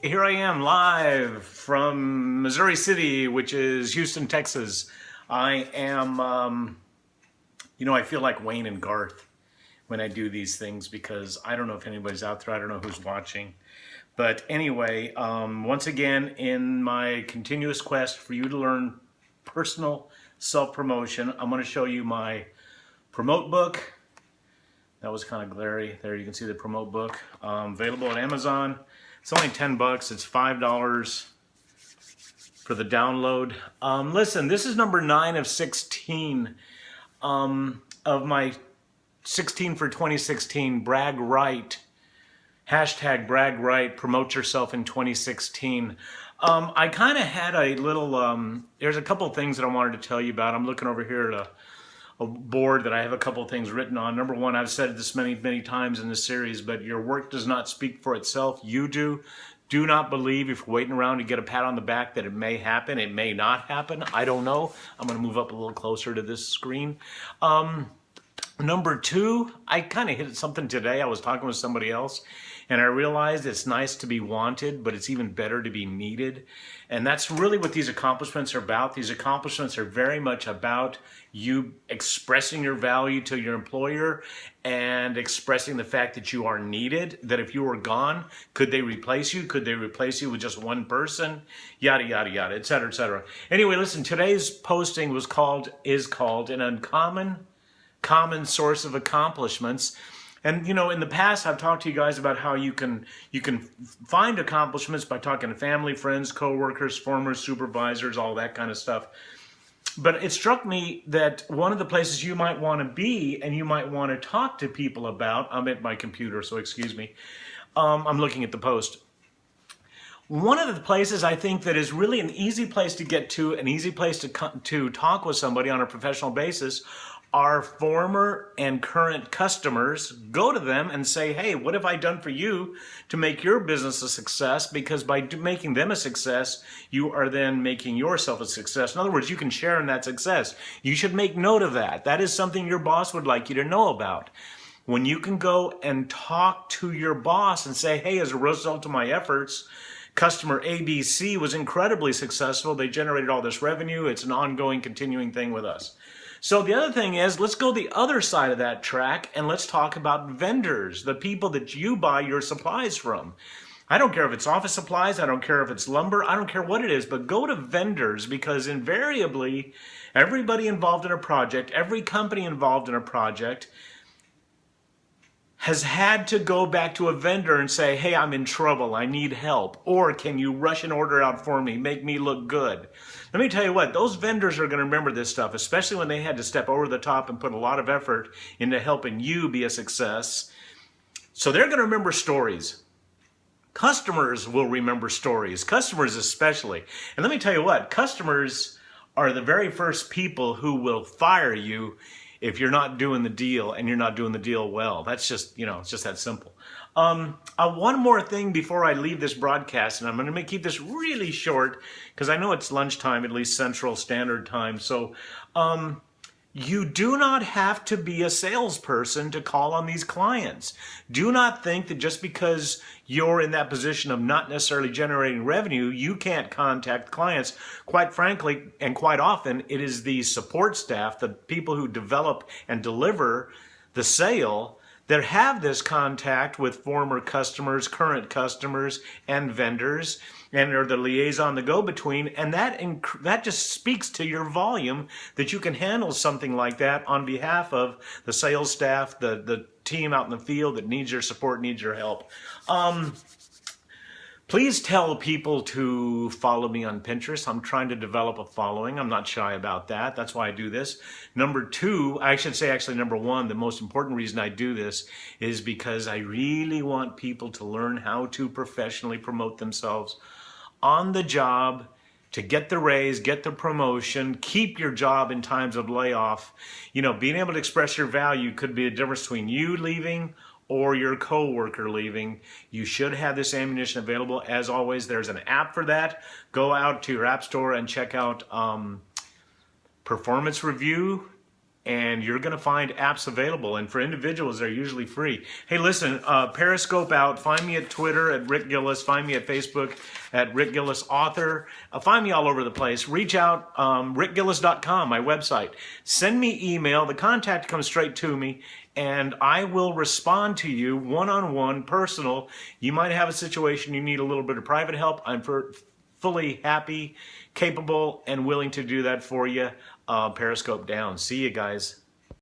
here I am live from Missouri City, which is Houston, Texas. I am, I feel like Wayne and Garth when I do these things because I don't know if anybody's out there. I don't know who's watching. But anyway, once again, in my continuous quest for you to learn personal self-promotion, I'm going to show you my promote book. That was kind of glary. There you can see the promote book. Available at Amazon. It's only 10 bucks. It's $5 for the download. Listen, this is number 9 of 16 of my 16 for 2016 brag right. Hashtag brag right, promote yourself in 2016. I kind of had a little, there's a couple of things that I wanted to tell you about. I'm looking over here at a board that I have a couple of things written on. Number one, I've said this many times in this series, but your work does not speak for itself. You do. Do not believe if you're waiting around to get a pat on the back that it may happen. It may not happen. I don't know. I'm going to move up a little closer to this screen. Number two, I kind of hit something today. I was talking with somebody else, and I realized it's nice to be wanted, but it's even better to be needed. And that's really what these accomplishments are about. These accomplishments are very much about you expressing your value to your employer and expressing the fact that you are needed, that if you were gone, could they replace you? Could they replace you with just one person? Yada, yada, yada, et cetera, et cetera. Anyway, listen, today's posting is called An Uncommon Source of Accomplishments. And you know, in the past, I've talked to you guys about how you can find accomplishments by talking to family, friends, coworkers, former supervisors, all that kind of stuff. But it struck me that one of the places you might want to be and you might want to talk to people about, I'm at my computer, so excuse me, I'm looking at the post. One of the places I think that is really an easy place to get to, an easy place to talk with somebody on a professional basis, are former and current customers. Go to them and say, hey, what have I done for you to make your business a success? Because by making them a success, you are then making yourself a success. In other words, you can share in that success. You should make note of that. That is something your boss would like you to know about. When you can go and talk to your boss and say, hey, as a result of my efforts, customer ABC was incredibly successful. They generated all this revenue. It's an ongoing, continuing thing with us. So the other thing is, let's go the other side of that track and let's talk about vendors, the people that you buy your supplies from. I don't care if it's office supplies, I don't care if it's lumber, I don't care what it is, but go to vendors, because invariably everybody involved in a project, every company involved in a project has had to go back to a vendor and say, hey, I'm in trouble, I need help, or can you rush an order out for me, make me look good? Let me tell you what, those vendors are going to remember this stuff, especially when they had to step over the top and put a lot of effort into helping you be a success. So they're going to remember stories. Customers will remember stories, customers especially. And let me tell you what, customers are the very first people who will fire you if you're not doing the deal and you're not doing the deal well. That's just, it's just that simple. One more thing before I leave this broadcast, and I'm going to keep this really short because I know it's lunchtime, at least Central Standard Time. So you do not have to be a salesperson to call on these clients. Do not think that just because you're in that position of not necessarily generating revenue, you can't contact clients. Quite frankly, and quite often, it is the support staff, the people who develop and deliver the sale, that have this contact with former customers, current customers, and vendors, and are the liaison, the go-between, and that just speaks to your volume that you can handle something like that on behalf of the sales staff, the team out in the field that needs your support, needs your help. Please tell people to follow me on Pinterest. I'm trying to develop a following. I'm not shy about that. That's why I do this. Number two, I should say actually number one, the most important reason I do this is because I really want people to learn how to professionally promote themselves on the job, to get the raise, get the promotion, keep your job in times of layoff. Being able to express your value could be the difference between you leaving or your coworker leaving. You should have this ammunition available. As always, there's an app for that. Go out to your app store and check out Performance Review and you're going to find apps available. And for individuals, they're usually free. Hey, listen, Periscope out. Find me at Twitter at Rick Gillis. Find me at Facebook at Rick Gillis Author. Find me all over the place. Reach out, rickgillis.com, my website. Send me email. The contact comes straight to me, and I will respond to you one-on-one, personal. You might have a situation you need a little bit of private help. I'm fully happy, capable, and willing to do that for you. Periscope down. See you guys.